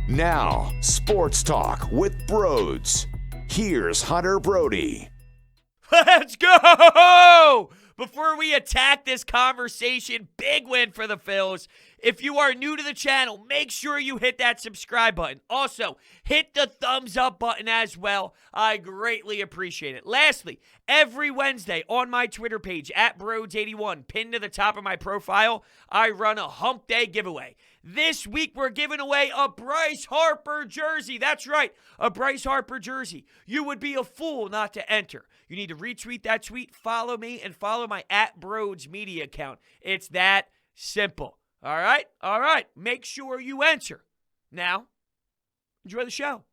Now, Sports Talk with Brodes. Here's Hunter Brody. Let's go! Before we attack this conversation, big win for the Phils. If you are new to the channel, make sure you hit that subscribe button. Also, hit the thumbs up button as well. I greatly appreciate it. Lastly, every Wednesday on my Twitter page, @Brodes81, pinned to the top of my profile, I run a Hump Day giveaway. This week, we're giving away a Bryce Harper jersey. That's right, a Bryce Harper jersey. You would be a fool not to enter. You need to retweet that tweet, follow me, and follow my @Brodes media account. It's that simple. All right. Make sure you enter. Now, enjoy the show.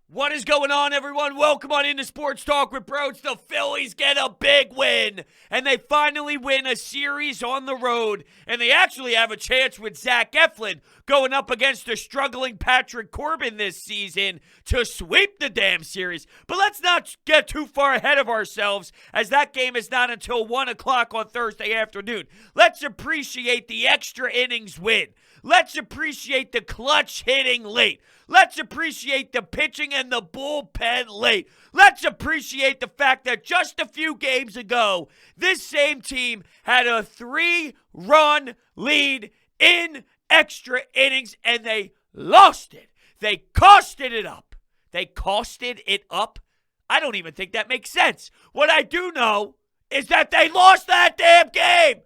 What is going on, everyone? Welcome on into Sports Talk with Brodes. The Phillies get a big win, and they finally win a series on the road, and they actually have a chance with Zach Eflin going up against a struggling Patrick Corbin this season to sweep the damn series. But let's not get too far ahead of ourselves, as that game is not until 1 o'clock on Thursday afternoon. Let's appreciate the extra innings win. Let's appreciate the clutch hitting late. Let's appreciate the pitching and the bullpen late. Let's appreciate the fact that just a few games ago, this same team had a 3-run lead in extra innings, and they lost it. They costed it up. They costed it up? I don't even think that makes sense. What I do know is that they lost that damn game.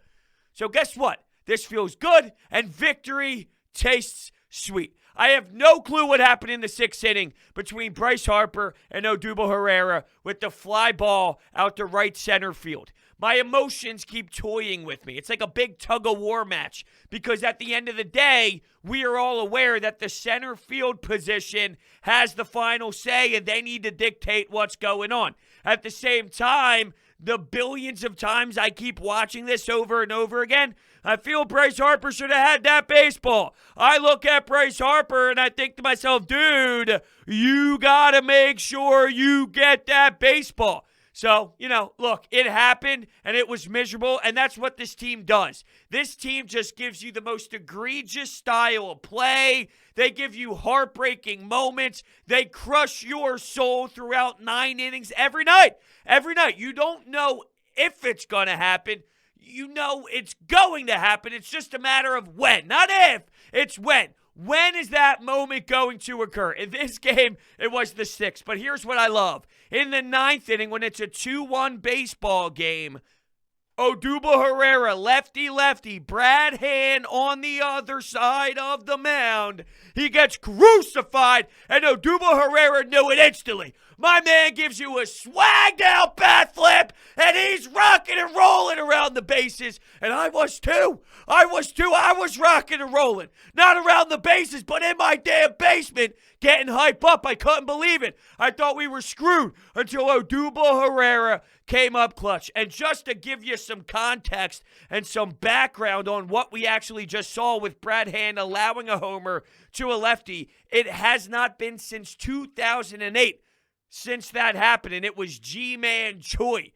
So guess what? This feels good, and victory tastes sweet. I have no clue what happened in the 6th inning between Bryce Harper and Odubel Herrera with the fly ball out to right center field. My emotions keep toying with me. It's like a big tug-of-war match, because at the end of the day, we are all aware that the center field position has the final say, and they need to dictate what's going on. At the same time, the billions of times I keep watching this over and over again, I feel Bryce Harper should have had that baseball. I look at Bryce Harper and I think to myself, dude, you got to make sure you get that baseball. So, look, it happened and it was miserable, and that's what this team does. This team just gives you the most egregious style of play. They give you heartbreaking moments. They crush your soul throughout 9 innings every night. Every night. You don't know if it's going to happen. You know it's going to happen. It's just a matter of when. Not if, it's when. When is that moment going to occur? In this game, it was the 6th. But here's what I love. In the 9th inning, when it's a 2-1 baseball game, Odubel Herrera, lefty, Brad Hand on the other side of the mound. He gets crucified, and Odubel Herrera knew it instantly. My man gives you a swagged out bat flip, and he's rocking and rolling around the bases. And I was too. I was rocking and rolling. Not around the bases, but in my damn basement, getting hyped up. I couldn't believe it. I thought we were screwed until Odubel Herrera came up clutch. And just to give you some context and some background on what we actually just saw with Brad Hand allowing a homer to a lefty, it has not been since 2008 since that happened, and it was G-Man Choi,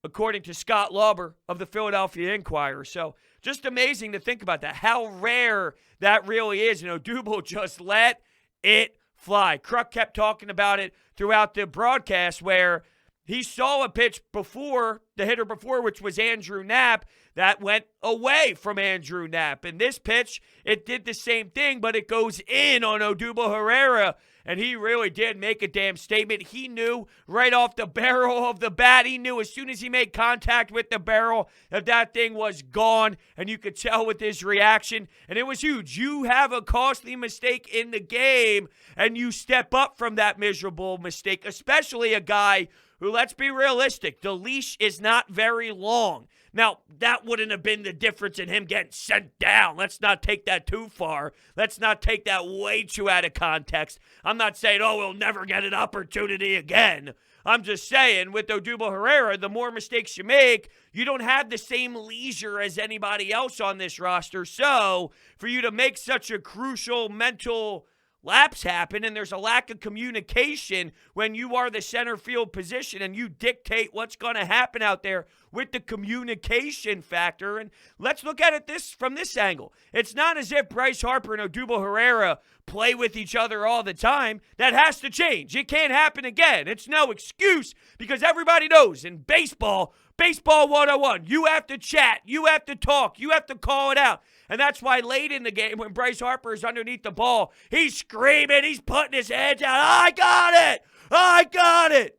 according to Scott Lauber of the Philadelphia Inquirer. So just amazing to think about that, how rare that really is. And Odubel just let it fly. Kruk kept talking about it throughout the broadcast, where he saw a pitch before, the hitter before, which was Andrew Knapp, that went away from Andrew Knapp. And this pitch, it did the same thing, but it goes in on Odubel Herrera. And he really did make a damn statement. He knew right off the barrel of the bat. He knew as soon as he made contact with the barrel that thing was gone. And you could tell with his reaction. And it was huge. You have a costly mistake in the game, and you step up from that miserable mistake, especially a guy who, let's be realistic, the leash is not very long. Now, that wouldn't have been the difference in him getting sent down. Let's not take that too far. Let's not take that way too out of context. I'm not saying, we'll never get an opportunity again. I'm just saying, with Odubel Herrera, the more mistakes you make, you don't have the same leisure as anybody else on this roster. So, for you to make such a crucial mental laps happen and there's a lack of communication when you are the center field position and you dictate what's going to happen out there with the communication factor. And let's look at it from this angle. It's not as if Bryce Harper and Odubel Herrera play with each other all the time. That has to change. It can't happen again. It's no excuse because everybody knows in baseball 101, you have to chat, you have to talk, you have to call it out. And that's why late in the game when Bryce Harper is underneath the ball, he's screaming, he's putting his hands out. I got it! I got it!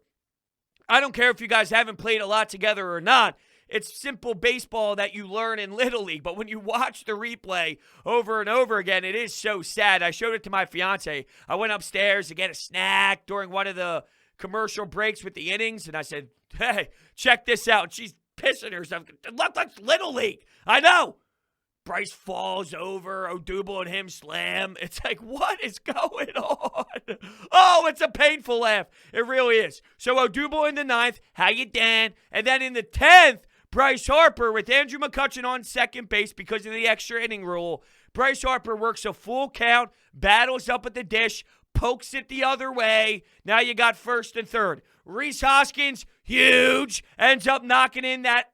I don't care if you guys haven't played a lot together or not. It's simple baseball that you learn in Little League. But when you watch the replay over and over again, it is so sad. I showed it to my fiance. I went upstairs to get a snack during one of the commercial breaks with the innings, and I said, hey, check this out. And she's pissing herself. It looked like Little League. I know. Bryce falls over, Odubel and him slam. It's like, what is going on? Oh, it's a painful laugh. It really is. So Odubel in the 9th, how you Dan? And then in the 10th, Bryce Harper with Andrew McCutchen on second base because of the extra inning rule. Bryce Harper works a full count, battles up at the dish, pokes it the other way. Now you got first and third. Rhys Hoskins, huge, ends up knocking in that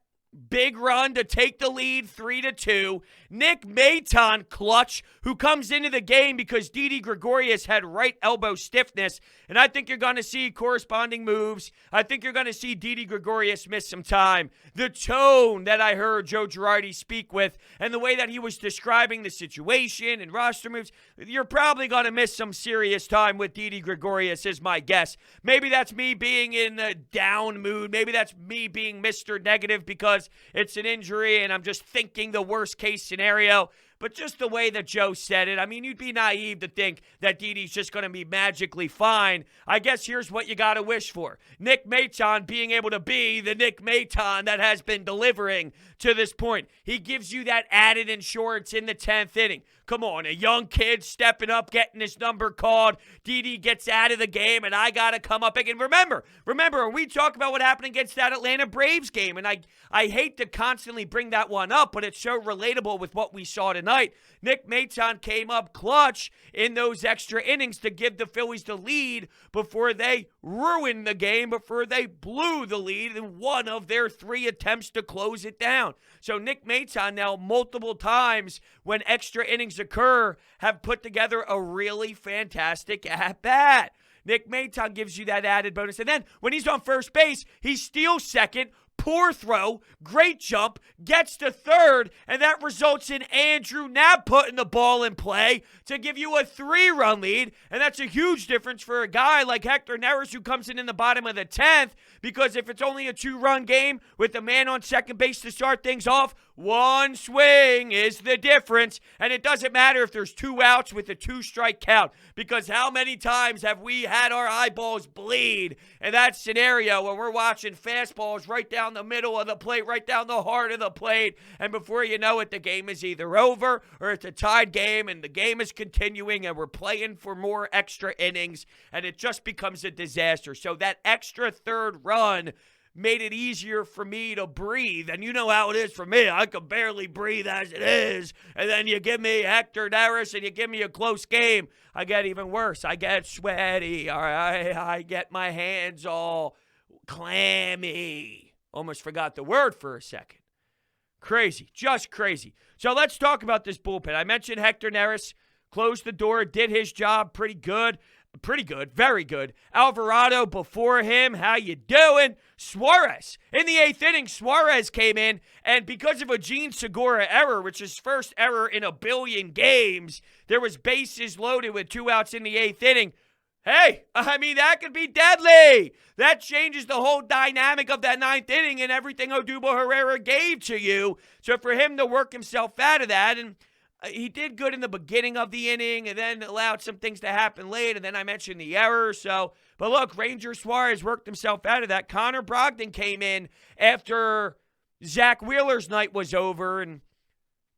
big run to take the lead 3-2. Nick Maton, clutch, who comes into the game because Didi Gregorius had right elbow stiffness. And I think you're going to see corresponding moves. I think you're going to see Didi Gregorius miss some time. The tone that I heard Joe Girardi speak with and the way that he was describing the situation and roster moves, you're probably going to miss some serious time with Didi Gregorius is my guess. Maybe that's me being in a down mood. Maybe that's me being Mr. Negative because it's an injury and I'm just thinking the worst case scenario. But just the way that Joe said it, I mean, you'd be naive to think that Didi's just going to be magically fine. I guess here's what you got to wish for. Nick Maton being able to be the Nick Maton that has been delivering to this point. He gives you that added insurance in the 10th inning. Come on, a young kid stepping up, getting his number called. Didi gets out of the game, and I got to come up again. Remember, we talk about what happened against that Atlanta Braves game, and I hate to constantly bring that one up, but it's so relatable with what we saw tonight. Nick Maton came up clutch in those extra innings to give the Phillies the lead before they ruined the game, before they blew the lead in one of their 3 attempts to close it down. So Nick Maton now multiple times when extra innings occur have put together a really fantastic at-bat. Nick Maton gives you that added bonus. And then when he's on first base, he steals second, poor throw, great jump, gets to third, and that results in Andrew Knapp putting the ball in play to give you a 3-run lead, and that's a huge difference for a guy like Hector Neris who comes in the bottom of the 10th, because if it's only a 2-run game with the man on second base to start things off, one swing is the difference, and it doesn't matter if there's 2 outs with a 2-strike count, because how many times have we had our eyeballs bleed in that scenario when we're watching fastballs right down the middle of the plate, right down the heart of the plate, and before you know it, the game is either over or it's a tied game, and the game is continuing, and we're playing for more extra innings, and it just becomes a disaster. So that extra third run made it easier for me to breathe. And you know how it is for me. I could barely breathe as it is. And then you give me Hector Neris and you give me a close game. I get even worse. I get sweaty. All right? I get my hands all clammy. Almost forgot the word for a second. Crazy. Just crazy. So let's talk about this bullpen. I mentioned Hector Neris closed the door, did his job pretty good. Pretty good, very good. Alvarado before him, how you doing? Suarez. In the 8th inning, Suarez came in, and because of a Gene Segura error, which is first error in a billion games, there was bases loaded with 2 outs in the 8th inning. Hey, I mean, that could be deadly. That changes the whole dynamic of that 9th inning and everything Odubel Herrera gave to you. So for him to work himself out of that, and he did good in the beginning of the inning and then allowed some things to happen late, and then I mentioned the error. But look, Ranger Suarez worked himself out of that. Connor Brogdon came in after Zach Wheeler's night was over, and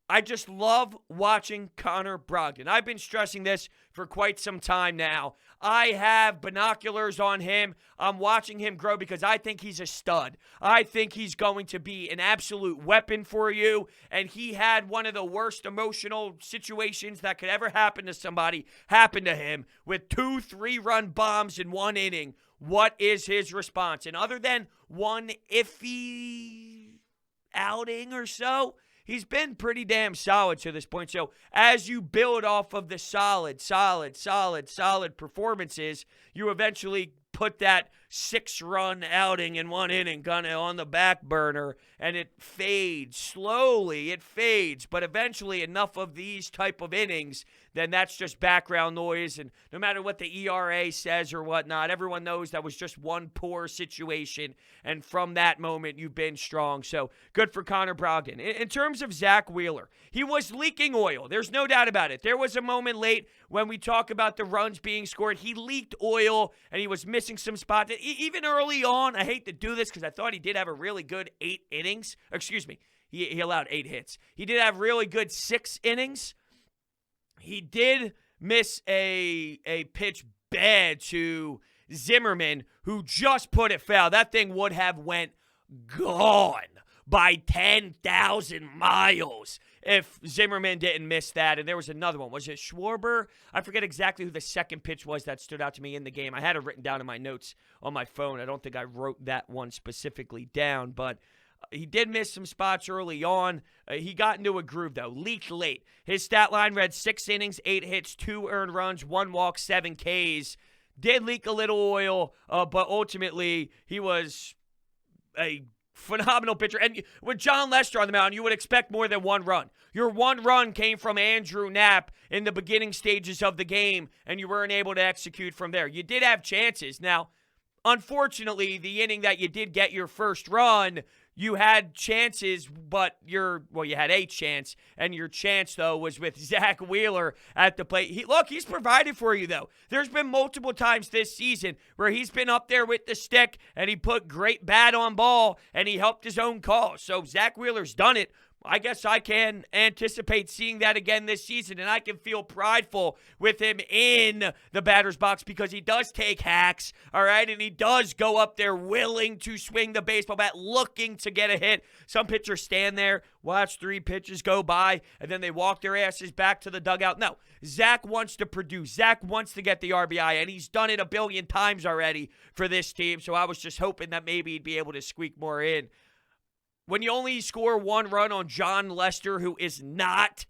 I just love watching Connor Brogdon. I've been stressing this for quite some time now. I have binoculars on him. I'm watching him grow because I think he's a stud. I think he's going to be an absolute weapon for you. And he had one of the worst emotional situations that could ever happen to somebody happen to him with 2 3-run bombs in 1 inning. What is his response? And other than one iffy outing or so, he's been pretty damn solid to this point. So as you build off of the solid performances, you eventually put that 6-run outing in 1 inning kind of on the back burner, and it fades. Slowly, it fades. But eventually, enough of these type of innings, then that's just background noise. And no matter what the ERA says or whatnot, everyone knows that was just one poor situation. And from that moment, you've been strong. So good for Connor Brogdon. In terms of Zach Wheeler, he was leaking oil. There's no doubt about it. There was a moment late when we talk about the runs being scored. He leaked oil, and he was missing some spots. Even early on, I hate to do this because I thought he did have a really good 8 innings. Excuse me. He allowed 8 hits. He did have really good 6 innings. He did miss a pitch bad to Zimmerman, who just put it foul. That thing would have went gone by 10,000 miles if Zimmerman didn't miss that. And there was another one. Was it Schwarber? I forget exactly who the second pitch was that stood out to me in the game. I had it written down in my notes on my phone. I don't think I wrote that one specifically down, but he did miss some spots early on. He got into a groove, though. Leaked late. His stat line read 6 innings, 8 hits, 2 earned runs, 1 walk, 7 Ks. Did leak a little oil, but ultimately he was a phenomenal pitcher. And with John Lester on the mound, you would expect more than 1 run. Your 1 run came from Andrew Knapp in the beginning stages of the game, and you weren't able to execute from there. You did have chances. Now, unfortunately, the inning that you did get your first run, you had chances, but you had a chance, and your chance, though, was with Zach Wheeler at the plate. He's provided for you, though. There's been multiple times this season where he's been up there with the stick, and he put great bat on ball, and he helped his own cause. So Zach Wheeler's done it. I guess I can anticipate seeing that again this season, and I can feel prideful with him in the batter's box because he does take hacks, all right, and he does go up there willing to swing the baseball bat, looking to get a hit. Some pitchers stand there, watch 3 pitches go by, and then they walk their asses back to the dugout. No, Zach wants to produce. Zach wants to get the RBI, and he's done it a billion times already for this team, so I was just hoping that maybe he'd be able to squeak more in. When you only score 1 run on John Lester, who is not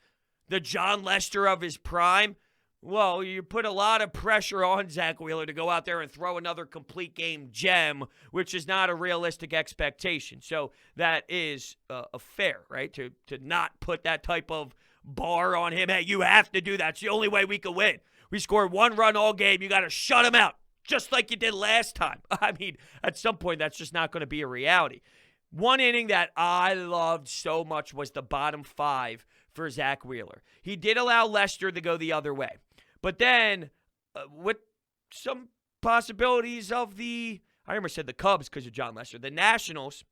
the John Lester of his prime, well, you put a lot of pressure on Zach Wheeler to go out there and throw another complete game gem, which is not a realistic expectation. So that is a fair, right, to not put that type of bar on him. Hey, you have to do that. It's the only way we can win. We scored 1 run all game. You got to shut him out, just like you did last time. I mean, at some point, that's just not going to be a reality. One inning that I loved so much was the bottom 5 for Zach Wheeler. He did allow Lester to go the other way. But then, with some possibilities of I almost said the Cubs because of John Lester, the Nationals,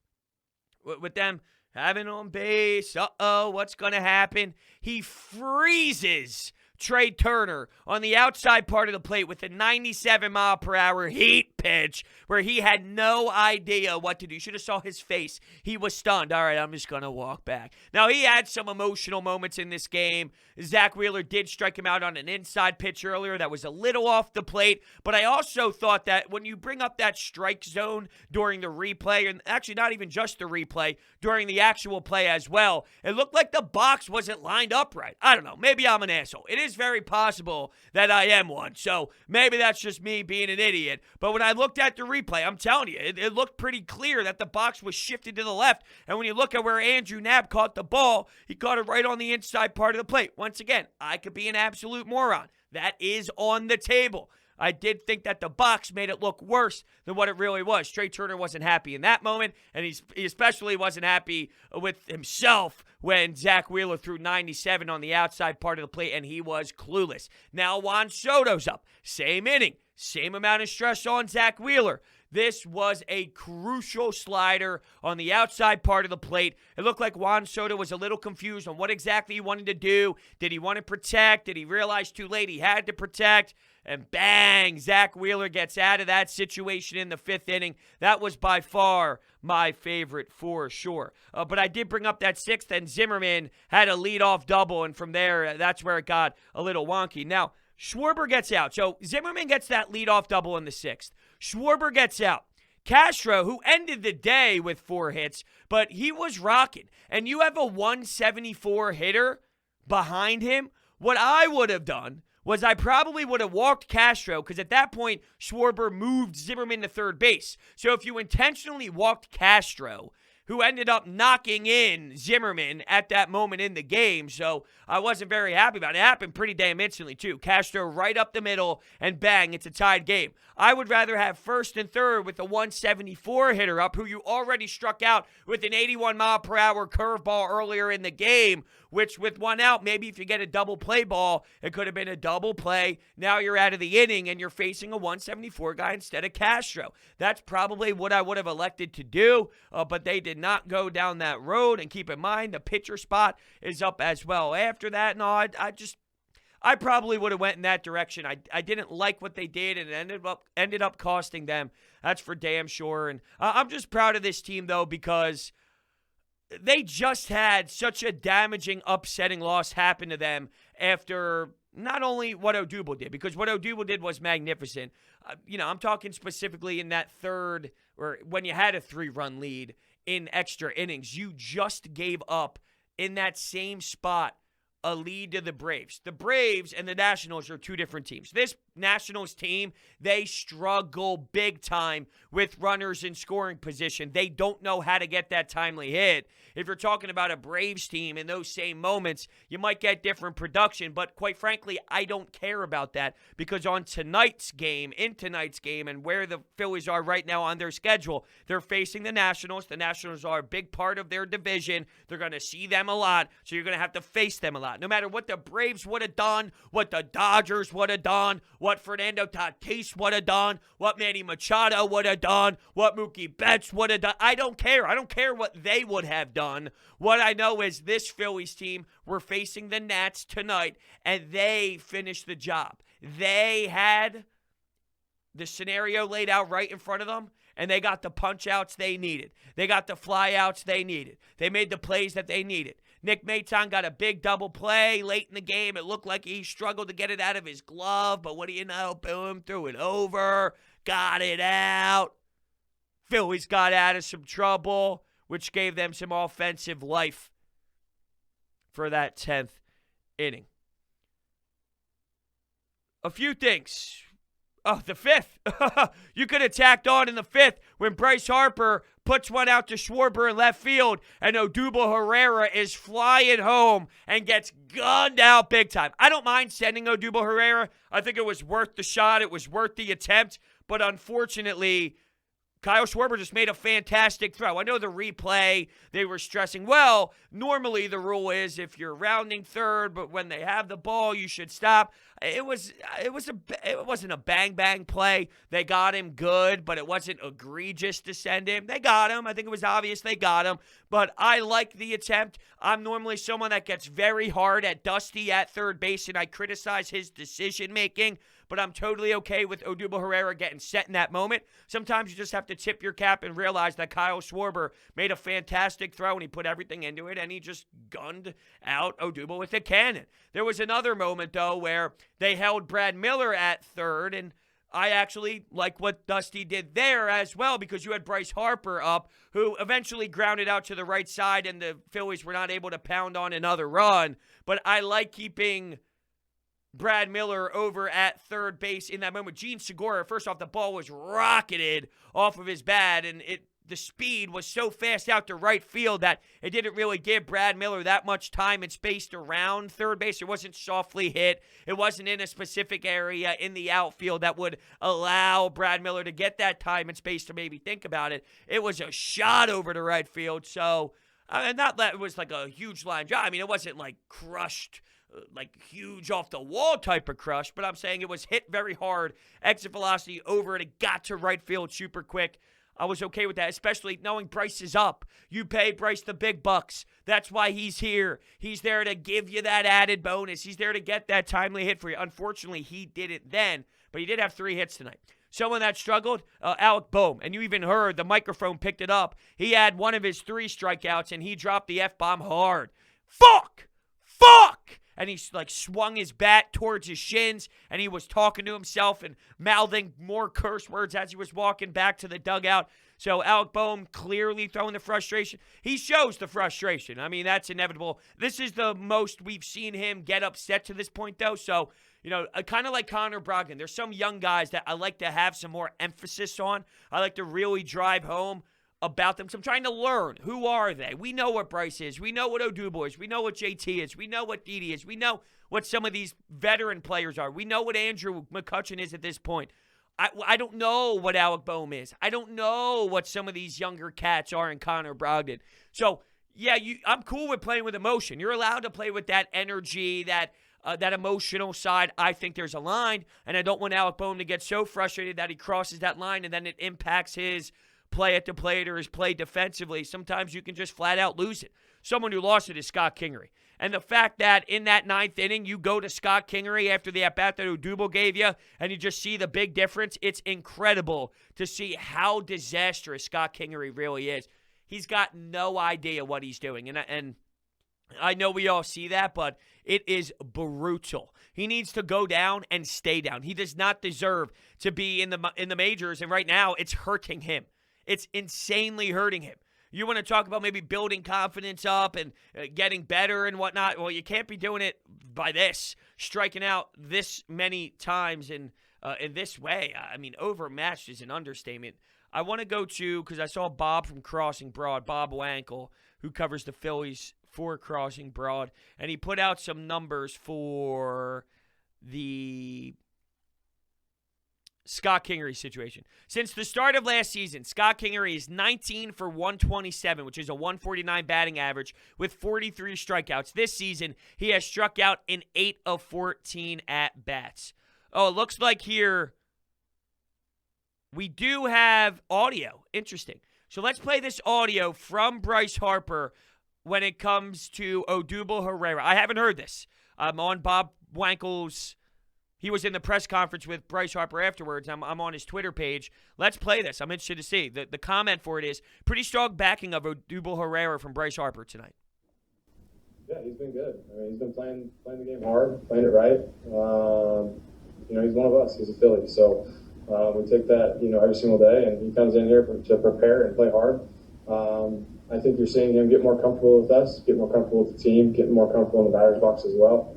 with them having on base, what's going to happen? He freezes Trey Turner on the outside part of the plate with a 97-mile-per-hour heat pitch where he had no idea what to do. You should have saw his face. He was stunned. All right, I'm just going to walk back. Now, he had some emotional moments in this game. Zach Wheeler did strike him out on an inside pitch earlier that was a little off the plate, but I also thought that when you bring up that strike zone during the replay, and actually not even just the replay, during the actual play as well, it looked like the box wasn't lined up right. I don't know. Maybe I'm an asshole. It is very possible that I am one, so maybe that's just me being an idiot. But when I looked at the replay, I'm telling you, it looked pretty clear that the box was shifted to the left, and when you look at where Andrew Knapp caught the ball, he caught it right on the inside part of the plate. Once again, I could be an absolute moron. That is on the table. I did think that the box made it look worse than what it really was. Trey Turner wasn't happy in that moment, and he especially wasn't happy with himself when Zach Wheeler threw 97 on the outside part of the plate, and he was clueless. Now Juan Soto's up. Same inning. Same amount of stress on Zach Wheeler. This was a crucial slider on the outside part of the plate. It looked like Juan Soto was a little confused on what exactly he wanted to do. Did he want to protect? Did he realize too late he had to protect? And bang, Zach Wheeler gets out of that situation in the 5th inning. That was by far my favorite for sure. But I did bring up that 6th, and Zimmerman had a leadoff double, and from there, that's where it got a little wonky. Now, Schwarber gets out. So Zimmerman gets that leadoff double in the 6th. Schwarber gets out. Castro, who ended the day with 4 hits, but he was rocking. And you have a 174 hitter behind him. What I would have done was I probably would have walked Castro, because at that point, Schwarber moved Zimmerman to third base. So if you intentionally walked Castro, who ended up knocking in Zimmerman at that moment in the game, so I wasn't very happy about it. It happened pretty damn instantly, too. Castro right up the middle, and bang, it's a tied game. I would rather have first and third with the 174 hitter up, who you already struck out with an 81-mile-per-hour curveball earlier in the game, which with one out, maybe if you get a double play ball, it could have been a double play. Now you're out of the inning, and you're facing a 174 guy instead of Castro. That's probably what I would have elected to do, but they did not go down that road. And keep in mind, the pitcher spot is up as well. After that, no, I probably would have went in that direction. I didn't like what they did, and it ended up costing them. That's for damn sure. And I'm just proud of this team, though, because they just had such a damaging, upsetting loss happen to them after not only what Odubel did, because what Odubel did was magnificent. I'm talking specifically in that third, or when you had a 3-run lead in extra innings. You just gave up in that same spot a lead to the Braves. The Braves and the Nationals are 2 different teams. This Nationals team, they struggle big time with runners in scoring position. They don't know how to get that timely hit. If you're talking about a Braves team in those same moments, you might get different production, but quite frankly, I don't care about that, because in tonight's game, and where the Phillies are right now on their schedule, they're facing the Nationals. The Nationals are a big part of their division. They're going to see them a lot, so you're going to have to face them a lot. No matter what the Braves would have done, what the Dodgers would have done, what Fernando Tatis would have done, what Manny Machado would have done, what Mookie Betts would have done. I don't care. I don't care what they would have done. What I know is this Phillies team, we're facing the Nats tonight, and they finished the job. They had the scenario laid out right in front of them, and they got the punch-outs they needed. They got the fly-outs they needed. They made the plays that they needed. Nick Maton got a big double play late in the game. It looked like he struggled to get it out of his glove, but what do you know? Boom, threw it over, got it out. Phillies got out of some trouble, which gave them some offensive life for that 10th inning. A few things. Oh, the 5th. You could have tacked on in the 5th when Bryce Harper puts one out to Schwarber in left field, and Odubel Herrera is flying home and gets gunned out big time. I don't mind sending Odubel Herrera. I think it was worth the shot. It was worth the attempt. But unfortunately, Kyle Schwarber just made a fantastic throw. I know the replay, they were stressing, well, normally the rule is if you're rounding third, but when they have the ball, you should stop. It wasn't a bang play. They got him good, but it wasn't egregious to send him. They got him. I think it was obvious they got him, but I like the attempt. I'm normally someone that gets very hard at Dusty at third base, and I criticize his decision making, but I'm totally okay with Odubel Herrera getting set in that moment. Sometimes you just have to tip your cap and realize that Kyle Schwarber made a fantastic throw, and he put everything into it, and he just gunned out Odubel with a cannon. There was another moment, though, where they held Brad Miller at third, and I actually like what Dusty did there as well, because you had Bryce Harper up, who eventually grounded out to the right side, and the Phillies were not able to pound on another run. But I like keeping Brad Miller over at third base in that moment. Gene Segura, first off, the ball was rocketed off of his bat, and the speed was so fast out to right field that it didn't really give Brad Miller that much time and space around third base. It wasn't softly hit. It wasn't in a specific area in the outfield that would allow Brad Miller to get that time and space to maybe think about it. It was a shot over to right field, so Not that it was like a huge line drive. I mean, it wasn't like crushed, like huge off the wall type of crush, but I'm saying it was hit very hard, exit velocity over it. It got to right field super quick. I was okay with that, especially knowing Bryce is up. You pay Bryce the big bucks. That's why he's here. He's there to give you that added bonus. He's there to get that timely hit for you. Unfortunately, he didn't then, but he did have 3 hits tonight. Someone that struggled, Alec Boehm. And you even heard the microphone picked it up. He had one of his 3 strikeouts, and he dropped the F-bomb hard. Fuck! Fuck! And he like swung his bat towards his shins, and he was talking to himself and mouthing more curse words as he was walking back to the dugout. So Alec Boehm clearly throwing the frustration. He shows the frustration. I mean, that's inevitable. This is the most we've seen him get upset to this point, though. So, kind of like Connor Brogdon. There's some young guys that I like to have some more emphasis on. I like to really drive home about them. So I'm trying to learn. Who are they? We know what Bryce is. We know what Odubel is. We know what JT is. We know what Didi is. We know what some of these veteran players are. We know what Andrew McCutchen is at this point. I don't know what Alec Boehm is. I don't know what some of these younger cats are in Connor Brogdon. So, yeah, I'm cool with playing with emotion. You're allowed to play with that energy, that emotional side. I think there's a line, and I don't want Alec Boehm to get so frustrated that he crosses that line and then it impacts his play at the plate or his play defensively. Sometimes you can just flat out lose it. Someone who lost it is Scott Kingery. And the fact that in that 9th inning, you go to Scott Kingery after the at-bat that Odubel gave you, and you just see the big difference, it's incredible to see how disastrous Scott Kingery really is. He's got no idea what he's doing. And I know we all see that, but it is brutal. He needs to go down and stay down. He does not deserve to be in the majors, and right now it's hurting him. It's insanely hurting him. You want to talk about maybe building confidence up and getting better and whatnot? Well, you can't be doing it by striking out this many times in this way. I mean, overmatched is an understatement. I want to go to, because I saw Bob from Crossing Broad, Bob Wankel, who covers the Phillies for Crossing Broad, and he put out some numbers for the Scott Kingery situation. Since the start of last season, Scott Kingery is 19 for 127, which is a 149 batting average with 43 strikeouts. This season, he has struck out in 8 of 14 at-bats. Oh, it looks like here we do have audio. Interesting. So let's play this audio from Bryce Harper when it comes to Odubel Herrera. I haven't heard this. I'm on Bob Wankel's. He was in the press conference with Bryce Harper afterwards. I'm on his Twitter page. Let's play this. I'm interested to see. The comment for it is pretty strong backing of Odubel Herrera from Bryce Harper tonight. Yeah, he's been good. I mean, he's been playing the game hard, playing it right. He's one of us. He's a Philly. So we take that, every single day, and he comes in here to prepare and play hard. I think you're seeing him get more comfortable with us, get more comfortable with the team, get more comfortable in the batter's box as well.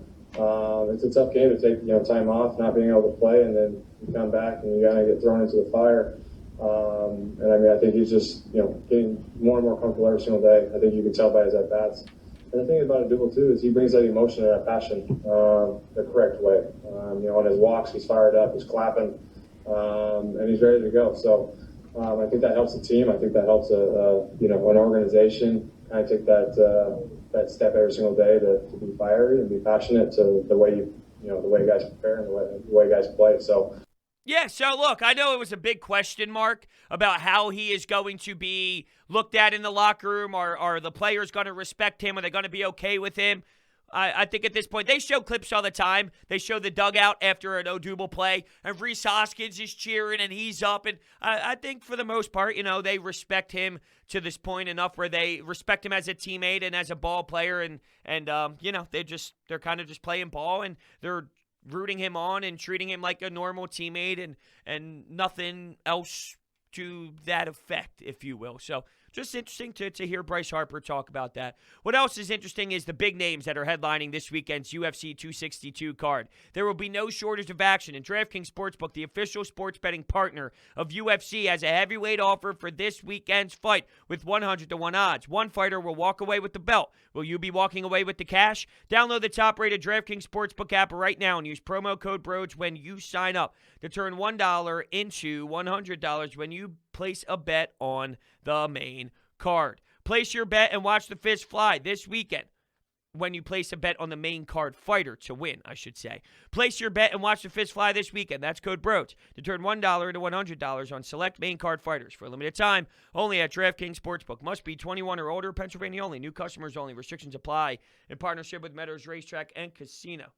It's a tough game to take, time off, not being able to play, and then you come back and you gotta get thrown into the fire. I think he's just, getting more and more comfortable every single day. I think you can tell by his at-bats. And the thing about Odubel, too, is he brings that emotion and that passion the correct way. On his walks, he's fired up, he's clapping, and he's ready to go. So I think that helps the team. I think that helps, an organization kind of take that step every single day to be fiery and be passionate to the way the way guys prepare and the way guys play. So. Yeah, so look, I know it was a big question mark about how he is going to be looked at in the locker room. Are the players going to respect him? Are they going to be okay with him? I think at this point, they show clips all the time. They show the dugout after an Odubel play, and Rhys Hoskins is cheering, and he's up. And I think for the most part, they respect him to this point enough where they respect him as a teammate and as a ball player. And they're kind of just playing ball, and they're rooting him on and treating him like a normal teammate and nothing else to that effect, if you will. So just interesting to hear Bryce Harper talk about that. What else is interesting is the big names that are headlining this weekend's UFC 262 card. There will be no shortage of action, and DraftKings Sportsbook, the official sports betting partner of UFC, has a heavyweight offer for this weekend's fight with 100-1 odds. One fighter will walk away with the belt. Will you be walking away with the cash? Download the top-rated DraftKings Sportsbook app right now and use promo code Brodes when you sign up to turn $1 into $100 when you place a bet on the main card. Place your bet and watch the fish fly this weekend when you place a bet on the main card fighter to win, I should say. Place your bet and watch the fish fly this weekend. That's code Brodes to turn $1 into $100 on select main card fighters for a limited time. Only at DraftKings Sportsbook. Must be 21 or older. Pennsylvania only. New customers only. Restrictions apply in partnership with Meadows Racetrack and Casino.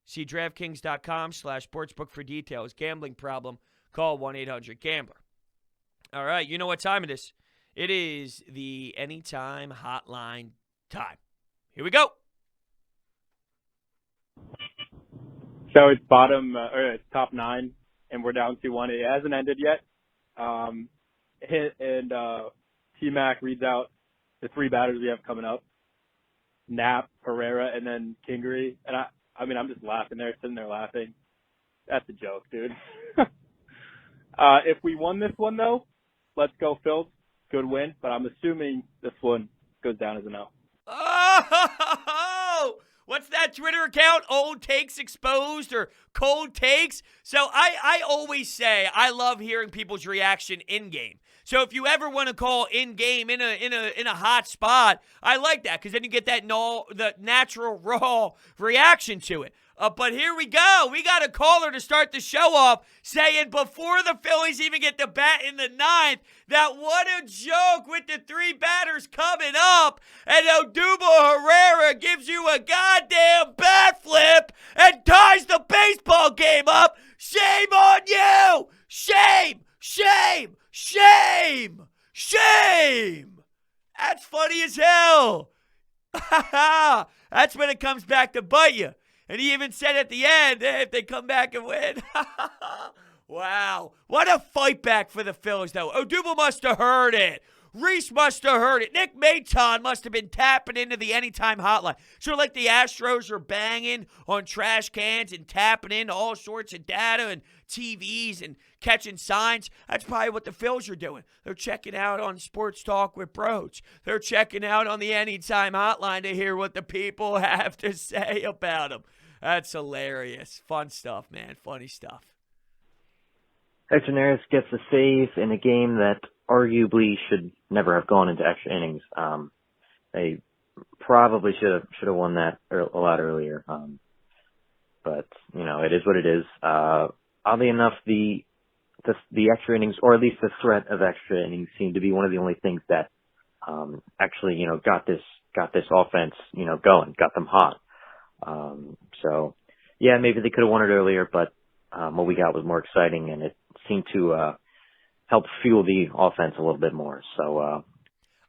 See DraftKings.com/sportsbook for details. Gambling problem? Call 1-800-GAMBLER. All right, you know what time it is. It is the Anytime Hotline time. Here we go. So it's it's top 9, and we're down 2-1. It hasn't ended yet. T-Mac reads out the 3 batters we have coming up: Knapp, Herrera, and then Kingery. And I'm just laughing there, sitting there laughing. That's a joke, dude. If we won this one, though, let's go, Phils. Good win, but I'm assuming this one goes down as a no. Oh, what's that Twitter account? Old Takes Exposed or Cold Takes? So I always say I love hearing people's reaction in game. So if you ever want to call in game in a hot spot, I like that because then you get the natural raw reaction to it. But here we go. We got a caller to start the show off saying before the Phillies even get the bat in the 9th that what a joke with the 3 batters coming up, and Odubel Herrera gives you a goddamn bat flip and ties the baseball game up. Shame on you! Shame! Shame! Shame! Shame! That's funny as hell. That's when it comes back to bite you. And he even said at the end, hey, if they come back and win. Wow. What a fight back for the Phillies, though. Odubel must have heard it. Rhys must have heard it. Nick Maton must have been tapping into the Anytime Hotline. Sort of like the Astros are banging on trash cans and tapping into all sorts of data and TVs and catching signs. That's probably what the Phillies are doing. They're checking out on Sports Talk with Brodes. They're checking out on the Anytime Hotline to hear what the people have to say about them. That's hilarious. Fun stuff, man. Funny stuff. Hector Neris gets a save in a game that arguably should never have gone into extra innings. They probably should have won that a lot earlier. But it is what it is. Oddly enough, the extra innings, or at least the threat of extra innings, seemed to be one of the only things that actually got this offense going, got them hot. So yeah, maybe they could have won it earlier, but what we got was more exciting, and it seemed to help fuel the offense a little bit more. So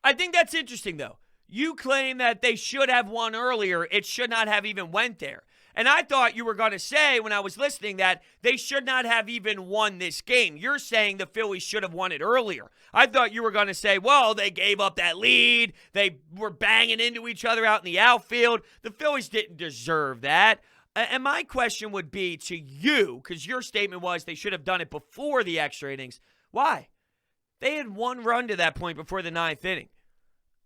I think that's interesting, though. You claim that they should have won earlier. It should not have even went there. And I thought you were going to say when I was listening that they should not have even won this game. You're saying the Phillies should have won it earlier. I thought you were going to say, well, they gave up that lead. They were banging into each other out in the outfield. The Phillies didn't deserve that. And my question would be to you, because your statement was they should have done it before the extra innings. Why? They had 1 run to that point before the 9th inning.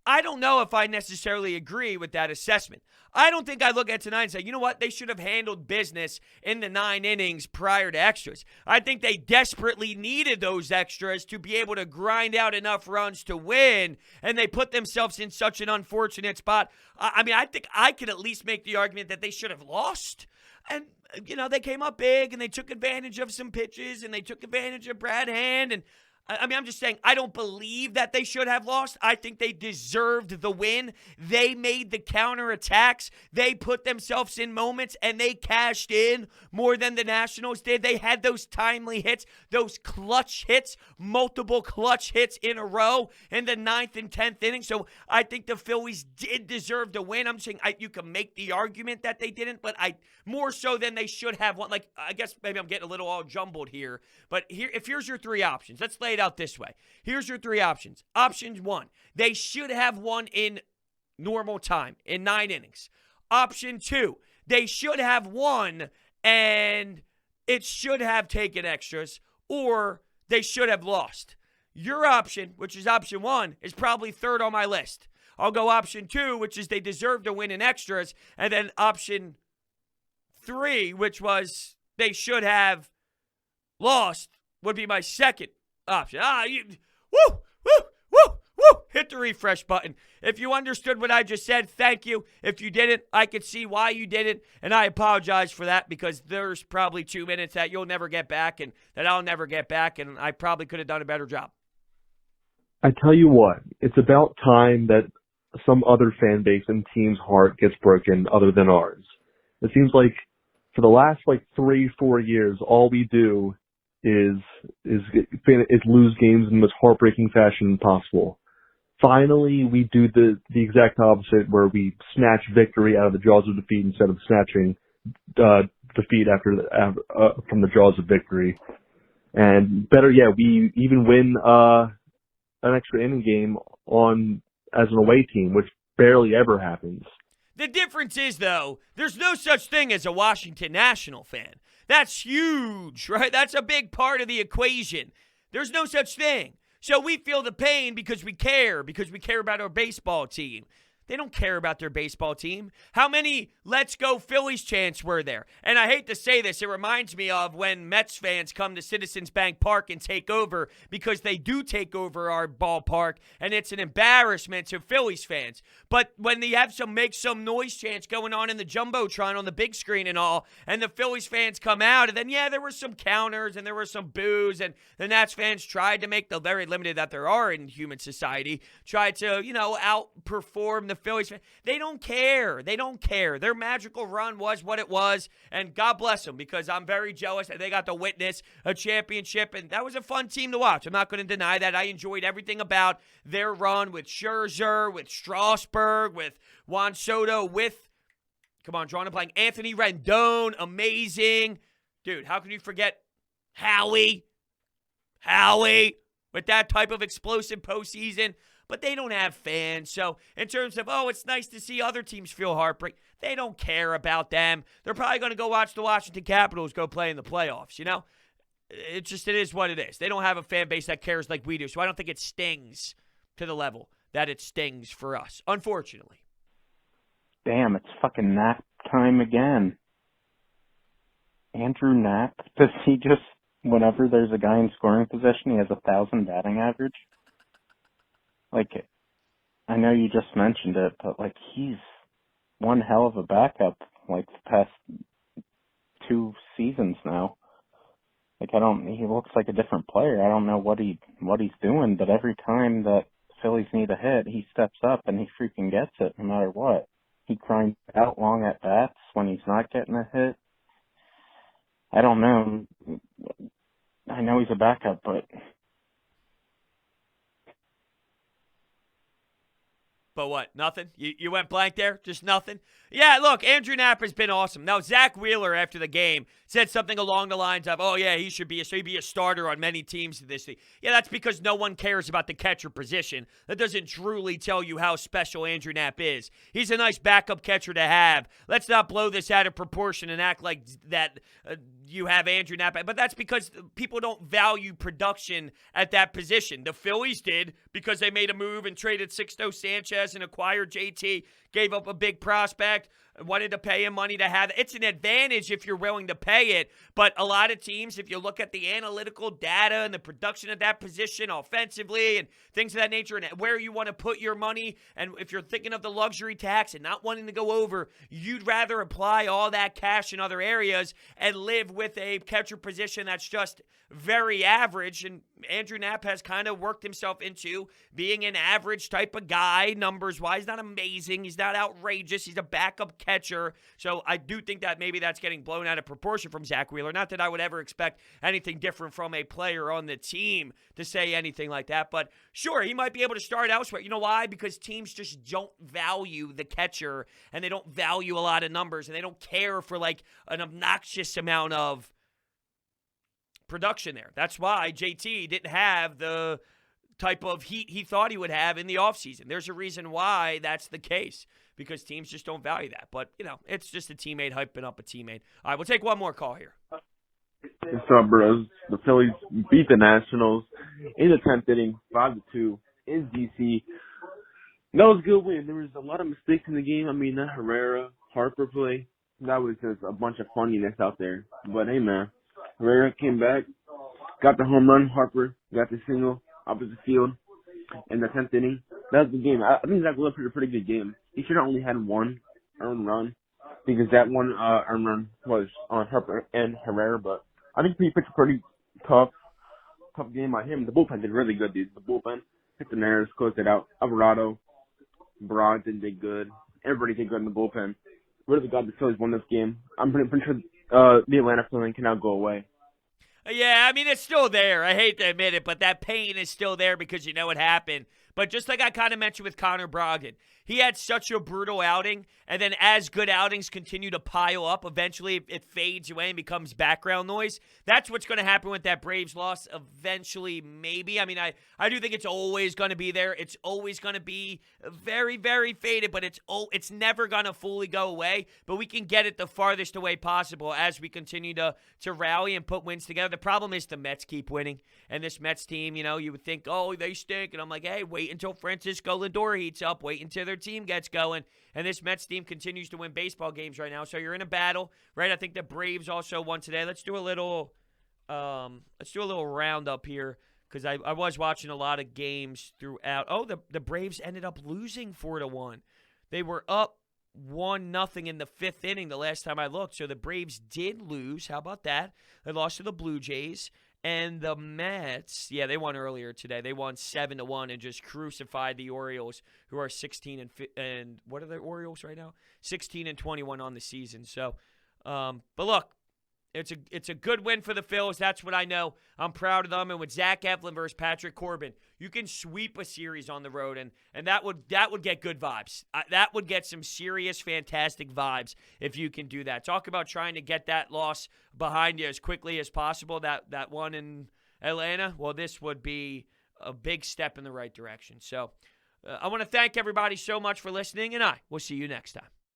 I don't know if I necessarily agree with that assessment. I don't think I look at tonight and say, you know what, they should have handled business in the 9 innings prior to extras. I think they desperately needed those extras to be able to grind out enough runs to win, and they put themselves in such an unfortunate spot. I think I could at least make the argument that they should have lost. And, they came up big, and they took advantage of some pitches, and they took advantage of Brad Hand, and I'm just saying, I don't believe that they should have lost. I think they deserved the win. They made the counterattacks. They put themselves in moments, and they cashed in more than the Nationals did. They had those timely hits, those clutch hits, multiple clutch hits in a row in the 9th and 10th inning. So I think the Phillies did deserve to win. I'm saying you can make the argument that they didn't, but more so than they should have won. Like, I guess maybe I'm getting a little all jumbled here, but here's your 3 options. Let's lay it out this way. Here's your 3 options. Option 1, they should have won in normal time, in 9 innings. Option 2, they should have won and it should have taken extras, or they should have lost. Your option, which is option 1, is probably 3rd on my list. I'll go option 2, which is they deserve to win in extras, and then option 3, which was they should have lost, would be my second option. Woo, woo, woo, Woo! Hit the refresh button. If you understood what I just said, thank you. If you didn't, I could see why you didn't, and I apologize for that because there's probably 2 minutes that you'll never get back and that I'll never get back, and I probably could have done a better job. I tell you what, it's about time that some other fan base and team's heart gets broken other than ours. It seems like for the last 3-4 years, all we do is lose games in the most heartbreaking fashion possible. Finally, we do the exact opposite, where we snatch victory out of the jaws of defeat instead of snatching defeat from the jaws of victory. And better yet, we even win an extra inning game as an away team, which barely ever happens. The difference is, though, there's no such thing as a Washington National fan. That's huge, right? That's a big part of the equation. There's no such thing. So we feel the pain because we care about our baseball team. They don't care about their baseball team. How many "Let's Go Phillies" chants were there? And I hate to say this, it reminds me of when Mets fans come to Citizens Bank Park and take over, because they do take over our ballpark, and it's an embarrassment to Phillies fans. But when they have some make some noise chants going on in the Jumbotron on the big screen and all, and the Phillies fans come out, and then, yeah, there were some counters and there were some boos, and the Nats fans tried to make the very limited that there are in human society, tried to, outperform the Phillies fans. They don't care. They don't care. Their magical run was what it was, and God bless them, because I'm very jealous that they got to witness a championship, and that was a fun team to watch. I'm not going to deny that. I enjoyed everything about their run with Scherzer, with Strasburg, with Juan Soto, with, drawing a blank, Anthony Rendon, amazing. Dude, how can you forget Howie, with that type of explosive postseason? But they don't have fans. So in terms of, it's nice to see other teams feel heartbreak, they don't care about them. They're probably going to go watch the Washington Capitals go play in the playoffs, It is what it is. They don't have a fan base that cares like we do. So I don't think it stings to the level that it stings for us, unfortunately. Damn, it's fucking Knapp time again. Andrew Knapp, does he just, whenever there's a guy in scoring position, he has 1,000 batting average? I know you just mentioned it, but, he's one hell of a backup, the past 2 seasons now. He looks like a different player. I don't know what he's doing, but every time that Phillies need a hit, he steps up and he freaking gets it no matter what. He grinds out long at bats when he's not getting a hit. I don't know. I know he's a backup, but... But what? Nothing? You went blank there? Just nothing? Yeah, look, Andrew Knapp has been awesome. Now, Zach Wheeler, after the game, said something along the lines of, he should be a starter on many teams this league. Yeah, that's because no one cares about the catcher position. That doesn't truly tell you how special Andrew Knapp is. He's a nice backup catcher to have. Let's not blow this out of proportion and act like that you have Andrew Knapp. But that's because people don't value production at that position. The Phillies did, because they made a move and traded Sixto Sanchez and acquired JT, gave up a big prospect, wanted to pay him money to have it. It's an advantage if you're willing to pay it, but a lot of teams, if you look at the analytical data and the production of that position offensively and things of that nature and where you want to put your money, and if you're thinking of the luxury tax and not wanting to go over, you'd rather apply all that cash in other areas and live with a catcher position that's just very average. And Andrew Knapp has kind of worked himself into being an average type of guy, numbers-wise. Not amazing. He's not outrageous. He's a backup catcher. So I do think that maybe that's getting blown out of proportion from Zach Wheeler. Not that I would ever expect anything different from a player on the team to say anything like that. But sure, he might be able to start elsewhere. You know why? Because teams just don't value the catcher, and they don't value a lot of numbers, and they don't care for an obnoxious amount of production there. That's why JT didn't have the type of heat he thought he would have in the offseason. There's a reason why that's the case, because teams just don't value that. But, it's just a teammate hyping up a teammate. All right, we'll take one more call here. What's up, bros? The Phillies beat the Nationals in the 10th inning, 5-2 in D.C. That was a good win. There was a lot of mistakes in the game. I mean, that Herrera, Harper play, that was just a bunch of funniness out there. But, hey, man, Herrera came back, got the home run. Harper got the single opposite field. in the 10th inning. That was the game. I think Zach Wheeler played a pretty good game. He should have only had one earned run because that one earned run was on Harper and Herrera. But I think he pitched a pretty tough game by him. The bullpen did really good, dude. The bullpen, Hector Neris closed it out. Alvarado, Brodes did good. Everybody did good in the bullpen. Really glad the Phillies won this game. I'm pretty sure the Atlanta feeling can now go away. Yeah, I mean, it's still there. I hate to admit it, but that pain is still there because you know what happened. But just like I kind of mentioned with Connor Brogdon, he had such a brutal outing, and then as good outings continue to pile up, eventually it fades away and becomes background noise. That's what's going to happen with that Braves loss eventually, maybe. I mean, I do think it's always going to be there. It's always going to be very, very faded, but it's never going to fully go away. But we can get it the farthest away possible as we continue to rally and put wins together. The problem is the Mets keep winning, and this Mets team, you would think, oh, they stink. And I'm like, hey, wait until Francisco Lindor heats up. Wait until their team gets going. And this Mets team continues to win baseball games right now. So you're in a battle, right? I think the Braves also won today. Let's do a little roundup here because I was watching a lot of games throughout. Oh, the Braves ended up losing 4-1. They were up 1-0 in the 5th inning the last time I looked. So the Braves did lose. How about that? They lost to the Blue Jays. And the Mets, yeah, they won earlier today. They won 7-1 and just crucified the Orioles, who are 16 and what are the Orioles right now? 16-21 on the season. So, but look, it's a good win for the Phils. That's what I know. I'm proud of them. And with Zach Eflin versus Patrick Corbin, you can sweep a series on the road, and that would get good vibes. That would get some serious, fantastic vibes if you can do that. Talk about trying to get that loss behind you as quickly as possible. That one in Atlanta. Well, this would be a big step in the right direction. So, I want to thank everybody so much for listening, and I will see you next time.